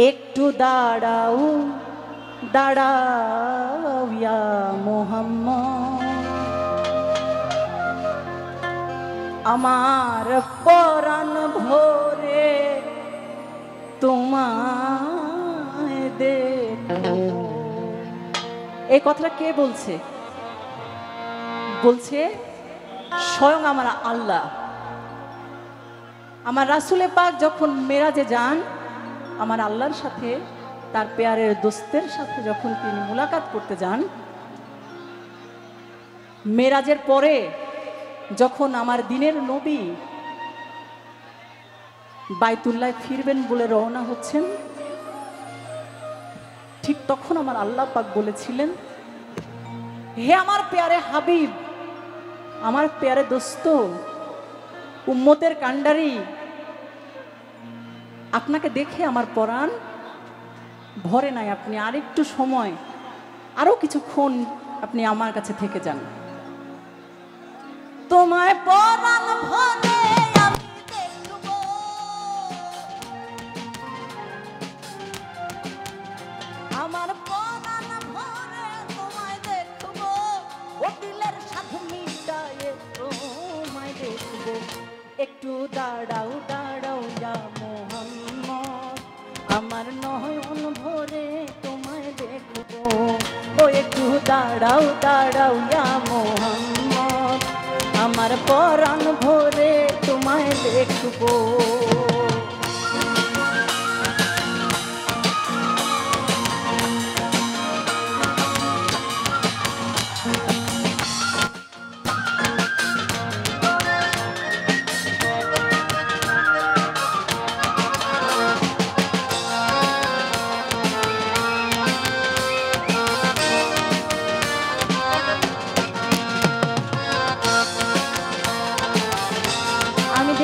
একটু দাঁড়াও দাঁড়াও ইয়া মুহাম্মদ, আমার পরাণ ভরে তোমায় দেখো। এই কথাটা কে বলছে? বলছে স্বয়ং আমার আল্লাহ। আমার রাসূলে পাক যখন মেরাজে যান, আমার আল্লাহর সাথে তার পেয়ারের দোস্তের সাথে যখন তিনি মুলাকাত করতে যান, মেরাজের পরে যখন আমার দিনের নবী বাইতুল্লাহ ফিরবেন বলে রওনা হচ্ছেন, ঠিক তখন আমার আল্লাহ পাক বলেছিলেন, হে আমার পেয়ারে হাবিব, আমার পেয়ারে দোস্ত, উম্মতের কান্ডারি, আপনাকে দেখে আমার পরাণ ভরে নাই। আপনি আরেকটু সময়, আরো কিছুক্ষণ আপনি আমার কাছে থেকে যান। তোমায় পরাণ ভরে আমি দেখব, আমার পরাণ ভরে তোমায় দেখব, ও দিলের সাথে মিটায়ে তোমায় দেখব। একটু দাঁড়াও দাঁড়াও ইয়া মুহাম্মদ, আমার নয়ন ভরে তোমায় দেখব। ও একটু দাঁড়াও দাঁড়াও ইয়া মুহাম্মদ, আমার পরাণ ভরে তোমায় দেখব।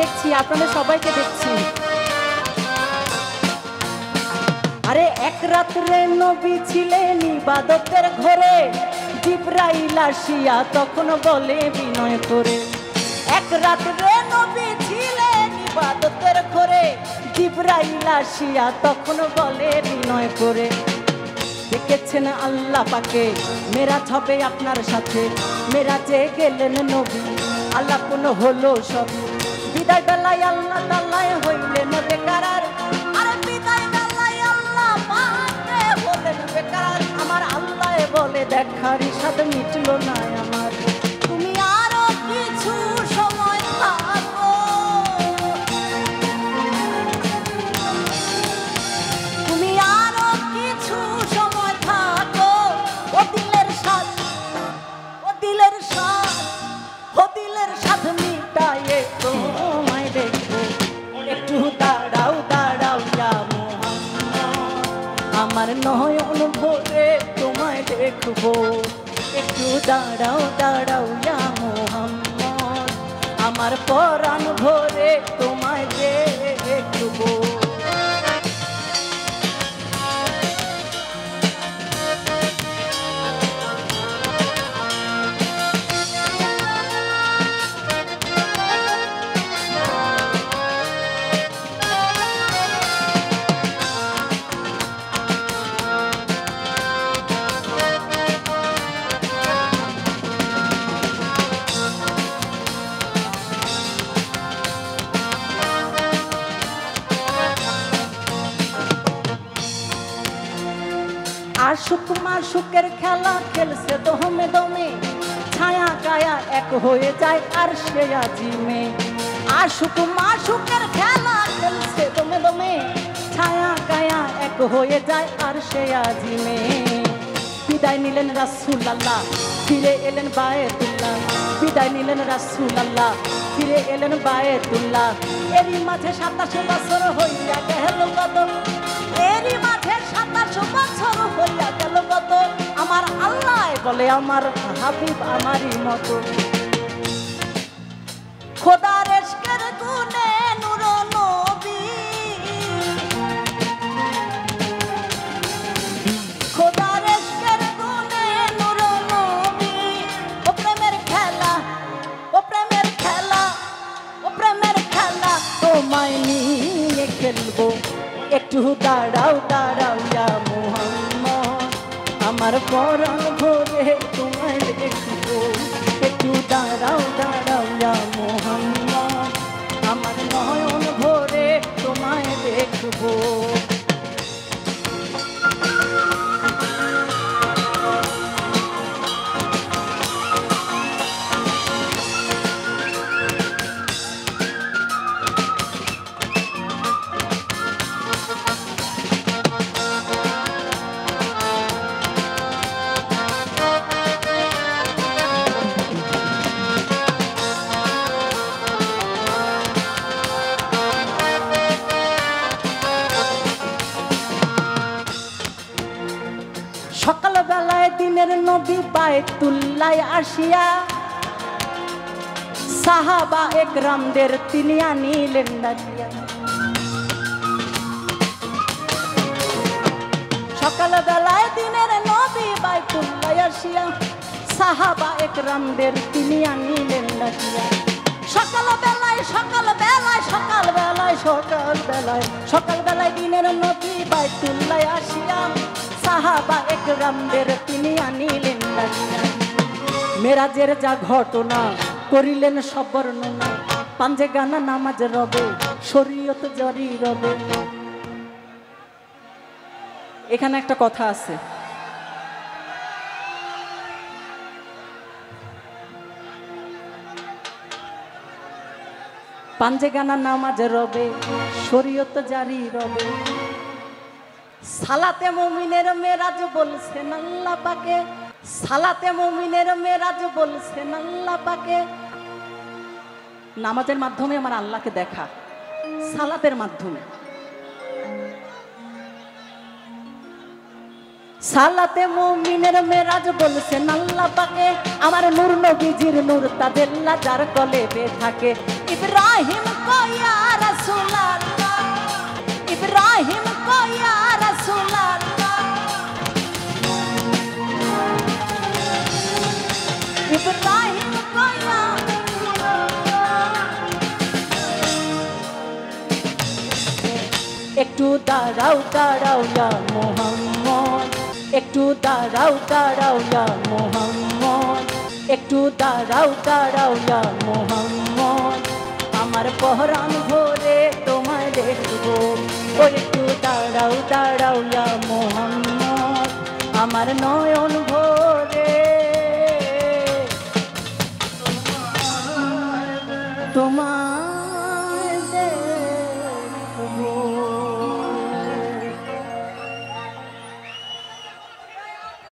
দেখছি আপনাদের সবাইকে দেখছি। আরে এক রাত্রে নবী ছিলেন ইবাদতের ঘরে, জিবরাইল আসিয়া তখন বলে বিনয় করে। এক রাত্রে নবী ছিলেন ইবাদতের ঘরে, জিবরাইল আসিয়া তখন বলে বিনয় করে, দেখেছেন আল্লাহ পাকে মেরাজ হবে আপনার সাথে। মেরাজে গেলেন নবী, আলাপন হলো সব, বিদায় বেলায় আল্লাহ তাআলাই হইলেন বেকারার। আরে বিদায় বেলায় আল্লাহ পাকে হলেন বেকার। আমার আল্লাহ বলে দেখার ইশাদ মিটলো না আমার, তুমি আরো কিছু সময় থাকো, তুমি আরো কিছু সময় থাকো। ও দিলের সাথ, ও দিলের সাথ, ও দিলের সাথ মিটায়ে তোমায় দেখবো। একটু দাঁড়াও দাঁড়াও ইয়া মুহাম্মদ, আমার নয়ন ভরে তোমায় দেখবো। একটু দাঁড়াও দাঁড়াও ইয়া মুহাম্মদ, আমার পরাণ ভরে তোমায় দেখবো। আশুক মাশুকের খেলা খেলছে দমে দমে, ছায়া কায়া এক হয়ে যায় আর সে আজিমে। আশুক মাশুকের খেলা খেলছে দমে দমে, ছায়া কায়া এক হয়ে যায় আর সে আজিমে। বিদায় নিলেন রাসূলুল্লাহ, ফিরে এলেন বায়তুল্লাহ। বিদায় নিলেন রাসূলুল্লাহ, ফিরে এলেন বায়তুল্লাহ। এরই মাঝে 27 বছর হইয়া গেল কত, এরই মাঝে 27 বছর হইয়া গেল কত। আমার আল্লাহ বলে আমার হাবিব আমারই মতো, খোদার ইশকের গুণে নূর নবী, খোদার ইশকের গুণে নূর নবী। ও প্রেমের খেলা, ও প্রেমের খেলা, ও প্রেমের খেলা তোমায় নিয়ে খেলবো। একটু দাঁড়াও দাঁড়াও দাঁড়াও ইয়া মুহাম্মদ আমার পরাণ ভরে তোমায় দেখবো একটু দাঁড়াও দাঁড়াও ইয়া মুহাম্মদ আমার নয়ন ভরে তোমায় দেখবো সকাল বেলায় দিনের নবী বায়তুল্লাহ আসিয়া সাহাবা একরামদের তিনি আনিলেন ডাকিয়া সকাল বেলায় দিনের নবী বায়তুল্লাহ আসিয়া সাহাবা একরামদের তিনি আনিলেন ডাকিয়া সকাল বেলায় সকাল বেলায় সকাল বেলায় সকাল বেলায় সকাল বেলায় দিনের নবী বায়তুল্লাহ আসিয়া সাহাবা একরামদের তিনি আনিলেন ডাকিয়া মেরাজের যা ঘটনা করিলেন সব বর্ণনা পাঞ্জে গানা নামাজ রবে শরীয়ত জারি রবে এখানে একটা কথা আছে পাঞ্জে গানা নামাজ রবে শরীয়ত জারি রবে সালাতে মুমিনের মেরাজ বলছেন আল্লাহ পাকে সালাতে মুমিনের মেরাজ বলছেন আল্লাহ পাকে নামাজের মাধ্যমে আমার আল্লাহকে দেখা সালাতের মাধ্যমে সালাতে মুমিনের মেরাজ বলছেন আল্লাহ পাকে আমার নূর নবীজির নূর তাদেল্লা যার কলেবে থাকে ইব্রাহিম কয়া রাসূলুল্লাহ ইব্রাহিম কয়া রাসূলুল্লাহ ইব্রাহিম কয়া একটু দাঁড়াও দাঁড়াও ইয়া মুহাম্মদ একটু দাঁড়াও দাঁড়াও ইয়া মুহাম্মদ একটু দাঁড়াও দাঁড়াও ইয়া মুহাম্মদ আমার পহরান ভরে তোমায় দেখবো ও একটু দাঁড়াও দাঁড়াও ইয়া